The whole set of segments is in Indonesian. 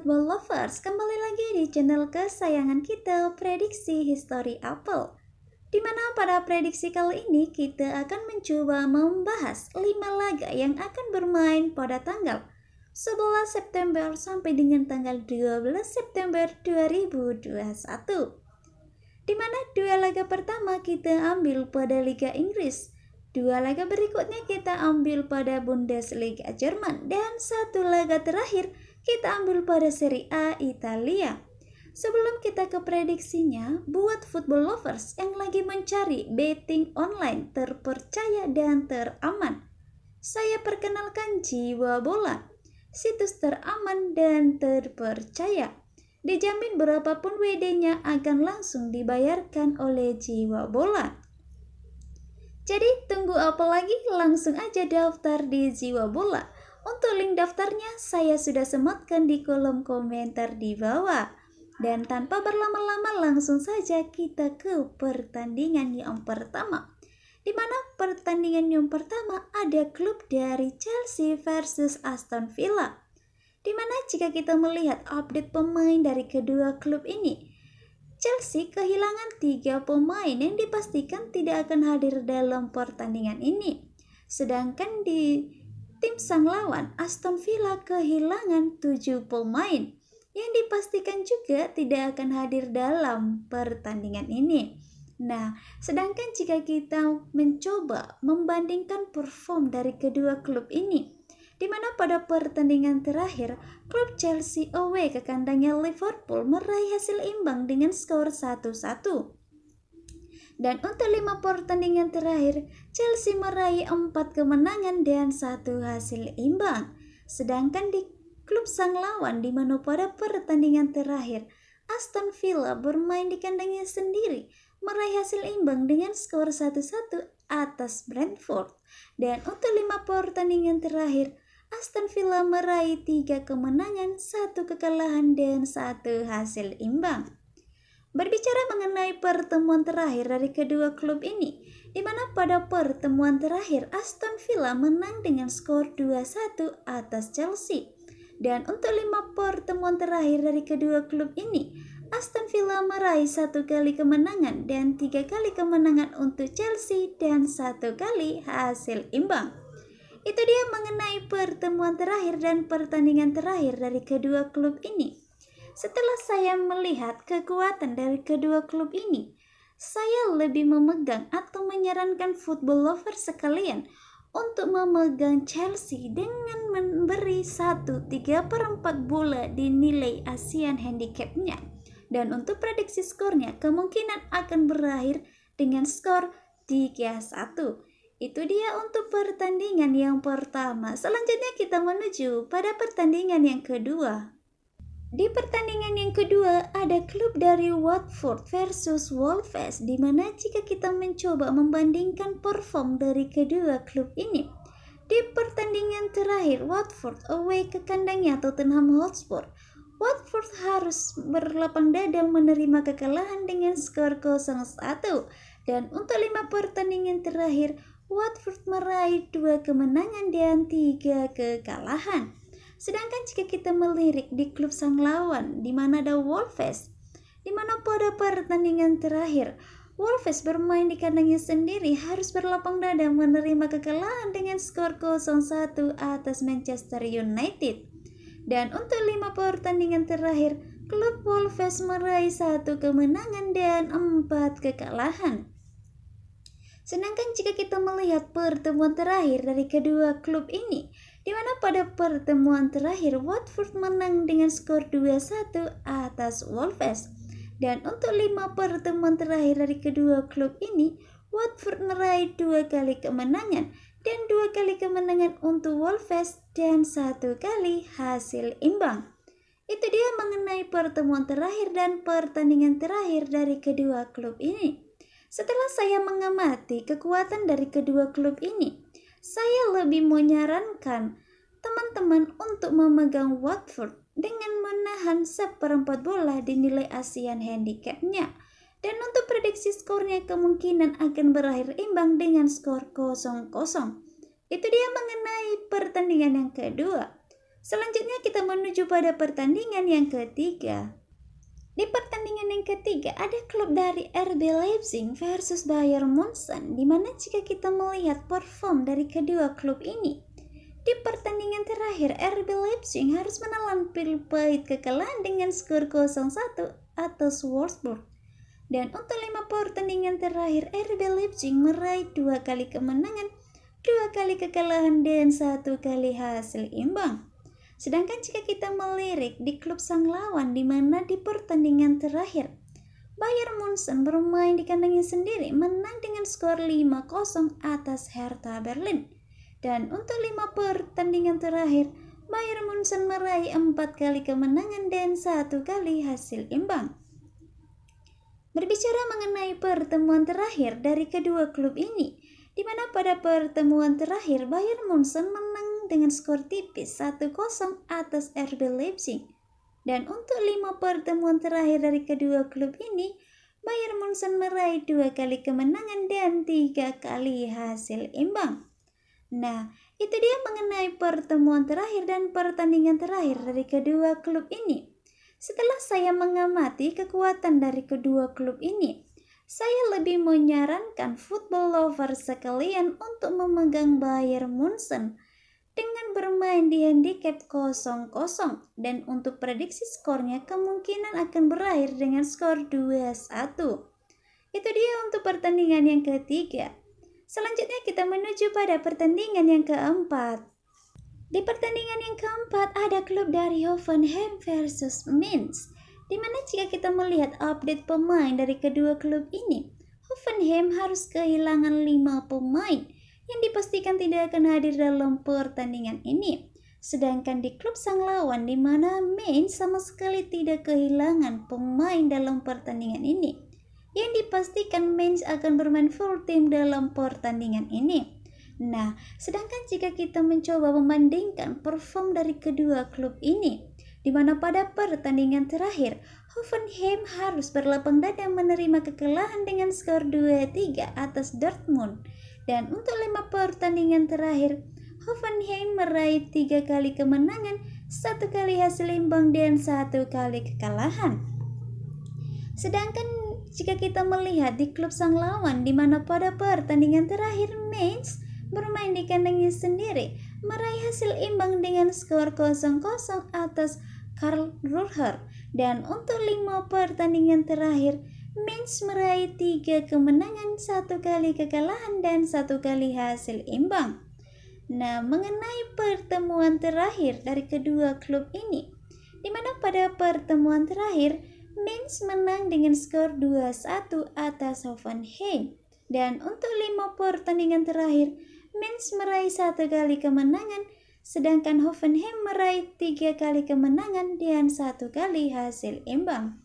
football lovers, kembali lagi di channel kesayangan kita, Prediksi History Apple. Di mana pada prediksi kali ini kita akan mencoba membahas 5 laga yang akan bermain pada tanggal 11 September sampai dengan tanggal 12 September 2021. Di mana 2 laga pertama kita ambil pada Liga Inggris, 2 laga berikutnya kita ambil pada Bundesliga Jerman, dan 1 laga terakhir kita ambil pada Serie A Italia. Sebelum kita ke prediksinya, buat football lovers yang lagi mencari betting online terpercaya dan teraman, saya perkenalkan Jiwa Bola, situs teraman dan terpercaya. Dijamin berapapun WD-nya akan langsung dibayarkan oleh Jiwa Bola. Jadi tunggu apa lagi? Langsung aja daftar di Jiwa Bola. Untuk link daftarnya saya sudah sematkan di kolom komentar di bawah. Dan tanpa berlama-lama langsung saja kita ke pertandingan yang pertama. Di mana pertandingan yang pertama ada klub dari Chelsea versus Aston Villa. Di mana jika kita melihat update pemain dari kedua klub ini, Chelsea kehilangan 3 pemain yang dipastikan tidak akan hadir dalam pertandingan ini. Sedangkan di tim sang lawan, Aston Villa kehilangan 7 pemain yang dipastikan juga tidak akan hadir dalam pertandingan ini. Nah, sedangkan jika kita mencoba membandingkan perform dari kedua klub ini, di mana pada pertandingan terakhir, klub Chelsea away ke kandangnya Liverpool meraih hasil imbang dengan skor 1-1. Dan untuk 5 pertandingan terakhir, Chelsea meraih 4 kemenangan dan 1 hasil imbang. Sedangkan di klub sang lawan, di mana pada pertandingan terakhir, Aston Villa bermain di kandangnya sendiri, meraih hasil imbang dengan skor 1-1 atas Brentford. Dan untuk 5 pertandingan terakhir, Aston Villa meraih 3 kemenangan, 1 kekalahan, dan 1 hasil imbang. Berbicara mengenai pertemuan terakhir dari kedua klub ini, di mana pada pertemuan terakhir Aston Villa menang dengan skor 2-1 atas Chelsea. Dan untuk 5 pertemuan terakhir dari kedua klub ini, Aston Villa meraih 1 kali kemenangan dan 3 kali kemenangan untuk Chelsea dan 1 kali hasil imbang. Itu dia mengenai pertemuan terakhir dan pertandingan terakhir dari kedua klub ini. Setelah saya melihat kekuatan dari kedua klub ini, saya lebih memegang atau menyarankan football lover sekalian untuk memegang Chelsea dengan memberi 1/3/4 bola di nilai ASEAN handicapnya. Dan untuk prediksi skornya kemungkinan akan berakhir dengan skor 3-1. Itu dia untuk pertandingan yang pertama. Selanjutnya kita menuju pada pertandingan yang kedua. Di pertandingan yang kedua ada klub dari Watford versus Wolves, di mana jika kita mencoba membandingkan perform dari kedua klub ini, di pertandingan terakhir Watford away ke kandangnya Tottenham Hotspur, Watford harus berlapang dada menerima kekalahan dengan skor 0-1. Dan untuk 5 pertandingan terakhir Watford meraih 2 kemenangan dan 3 kekalahan. Sedangkan jika kita melirik di klub sang lawan, di mana ada Wolves, di mana pada pertandingan terakhir Wolves bermain di kandangnya sendiri harus berlapang dada menerima kekalahan dengan skor 0-1 atas Manchester United. Dan untuk 5 pertandingan terakhir, klub Wolves meraih 1 kemenangan dan 4 kekalahan. Sedangkan jika kita melihat pertemuan terakhir dari kedua klub ini, di mana pada pertemuan terakhir Watford menang dengan skor 2-1 atas Wolves. Dan untuk 5 pertemuan terakhir dari kedua klub ini, Watford meraih 2 kali kemenangan dan 2 kali kemenangan untuk Wolves dan 1 kali hasil imbang. Itu dia mengenai pertemuan terakhir dan pertandingan terakhir dari kedua klub ini. Setelah saya mengamati kekuatan dari kedua klub ini, saya lebih menyarankan teman-teman untuk memegang Watford dengan menahan 1/4 bola di nilai ASEAN handicapnya. Dan untuk prediksi skornya kemungkinan akan berakhir imbang dengan skor 0-0. Itu dia mengenai pertandingan yang kedua. Selanjutnya kita menuju pada pertandingan yang ketiga. Di pertandingan yang ketiga ada klub dari RB Leipzig versus Bayern Munchen, di mana jika kita melihat perform dari kedua klub ini, di pertandingan terakhir RB Leipzig harus menelan pil pahit kekalahan dengan skor 0-1 atas Wolfsburg. Dan untuk 5 pertandingan terakhir RB Leipzig meraih 2 kali kemenangan, 2 kali kekalahan dan 1 kali hasil imbang. Sedangkan jika kita melirik di klub sang lawan, di mana di pertandingan terakhir Bayern Munchen bermain di kandangnya sendiri menang dengan skor 5-0 atas Hertha Berlin. Dan untuk 5 pertandingan terakhir Bayern Munchen meraih 4 kali kemenangan dan 1 kali hasil imbang. Berbicara mengenai pertemuan terakhir dari kedua klub ini, di mana pada pertemuan terakhir Bayern Munchen menang dengan skor tipis 1-0 atas RB Leipzig. Dan untuk 5 pertemuan terakhir dari kedua klub ini, Bayern Munchen meraih 2 kali kemenangan dan 3 kali hasil imbang. Nah, itu dia mengenai pertemuan terakhir dan pertandingan terakhir dari kedua klub ini. Setelah saya mengamati kekuatan dari kedua klub ini, saya lebih menyarankan football lover sekalian untuk memegang Bayern Munchen dengan bermain di handicap 0-0, dan untuk prediksi skornya kemungkinan akan berakhir dengan skor 2-1. Itu dia untuk pertandingan yang ketiga. Selanjutnya kita menuju pada pertandingan yang keempat. Di pertandingan yang keempat ada klub dari Hoffenheim versus Mainz, di mana jika kita melihat update pemain dari kedua klub ini, Hoffenheim harus kehilangan 5 pemain yang dipastikan tidak akan hadir dalam pertandingan ini. Sedangkan di klub sang lawan, di mana Mainz sama sekali tidak kehilangan pemain dalam pertandingan ini, yang dipastikan Mainz akan bermain full tim dalam pertandingan ini. Nah, sedangkan jika kita mencoba membandingkan perform dari kedua klub ini, di mana pada pertandingan terakhir Hoffenheim harus berlapang dada menerima kekalahan dengan skor 2-3 atas Dortmund. Dan untuk 5 pertandingan terakhir, Hoffenheim meraih 3 kali kemenangan, 1 kali hasil imbang dan 1 kali kekalahan. Sedangkan jika kita melihat di klub sang lawan, di mana pada pertandingan terakhir Mainz bermain di kandangnya sendiri meraih hasil imbang dengan skor 0-0 atas Karlsruhe. Dan untuk 5 pertandingan terakhir Mainz meraih 3 kemenangan, 1 kali kekalahan dan 1 kali hasil imbang. Nah, mengenai pertemuan terakhir dari kedua klub ini, di mana pada pertemuan terakhir Mainz menang dengan skor 2-1 atas Hoffenheim. Dan untuk 5 pertandingan terakhir Mainz meraih 1 kali kemenangan, sedangkan Hoffenheim meraih 3 kali kemenangan dan 1 kali hasil imbang.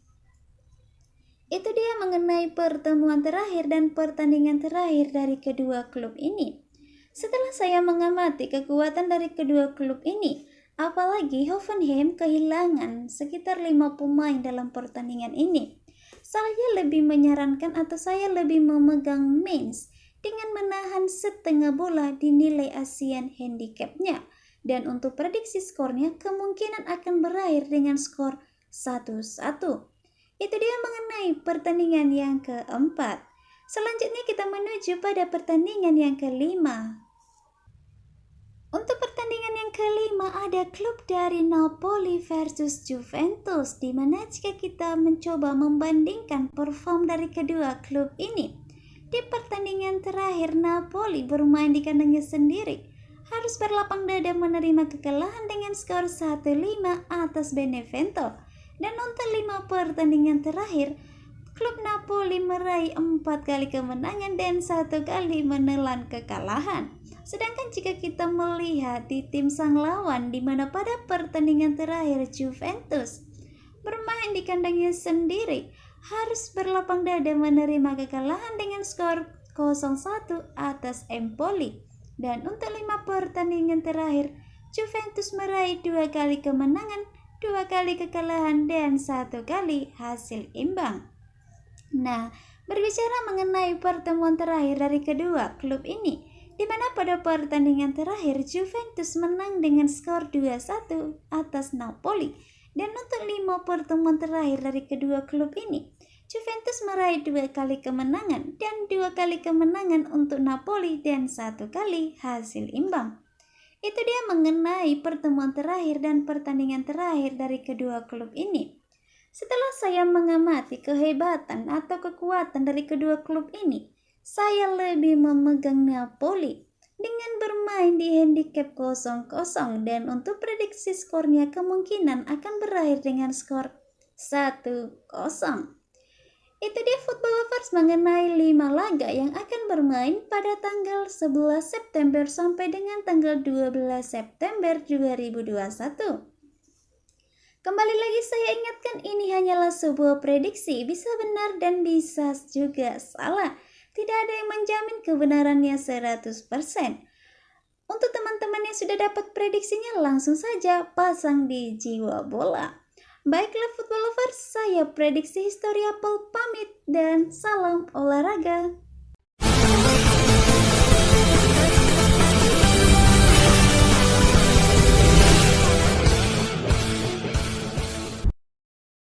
Itu dia mengenai pertemuan terakhir dan pertandingan terakhir dari kedua klub ini. Setelah saya mengamati kekuatan dari kedua klub ini, apalagi Hoffenheim kehilangan sekitar 5 pemain dalam pertandingan ini, saya lebih menyarankan atau saya lebih memegang Mainz dengan menahan setengah bola di nilai Asian handicapnya. Dan untuk prediksi skornya kemungkinan akan berakhir dengan skor 1-1. Itu dia mengenai pertandingan yang keempat. Selanjutnya kita menuju pada pertandingan yang kelima. Untuk pertandingan yang kelima ada klub dari Napoli versus Juventus, di mana jika kita mencoba membandingkan perform dari kedua klub ini, di pertandingan terakhir Napoli bermain di kandangnya sendiri harus berlapang dada menerima kekalahan dengan skor 1-5 atas Benevento. Dan untuk 5 pertandingan terakhir klub Napoli meraih 4 kali kemenangan dan 1 kali menelan kekalahan. Sedangkan jika kita melihat di tim sang lawan, di mana pada pertandingan terakhir Juventus bermain di kandangnya sendiri harus berlapang dada menerima kekalahan dengan skor 0-1 atas Empoli. Dan untuk 5 pertandingan terakhir Juventus meraih 2 kali kemenangan, 2 kali kekalahan dan 1 kali hasil imbang. Nah, berbicara mengenai pertemuan terakhir dari kedua klub ini, di mana pada pertandingan terakhir Juventus menang dengan skor 2-1 atas Napoli. Dan untuk 5 pertemuan terakhir dari kedua klub ini, Juventus meraih 2 kali kemenangan dan 2 kali kemenangan untuk Napoli dan 1 kali hasil imbang. Itu dia mengenai pertemuan terakhir dan pertandingan terakhir dari kedua klub ini. Setelah saya mengamati kehebatan atau kekuatan dari kedua klub ini, saya lebih memegang Napoli dengan bermain di handicap 0-0 dan untuk prediksi skornya kemungkinan akan berakhir dengan skor 1-0. Itu dia Football Lovers mengenai 5 laga yang akan bermain pada tanggal 11 September sampai dengan tanggal 12 September 2021. Kembali lagi saya ingatkan, ini hanyalah sebuah prediksi, bisa benar dan bisa juga salah. Tidak ada yang menjamin kebenarannya 100%. Untuk teman-teman yang sudah dapat prediksinya, langsung saja pasang di Jiwa Bola. Baiklah Football Lovers, saya Prediksi History Apple pamit dan salam olahraga.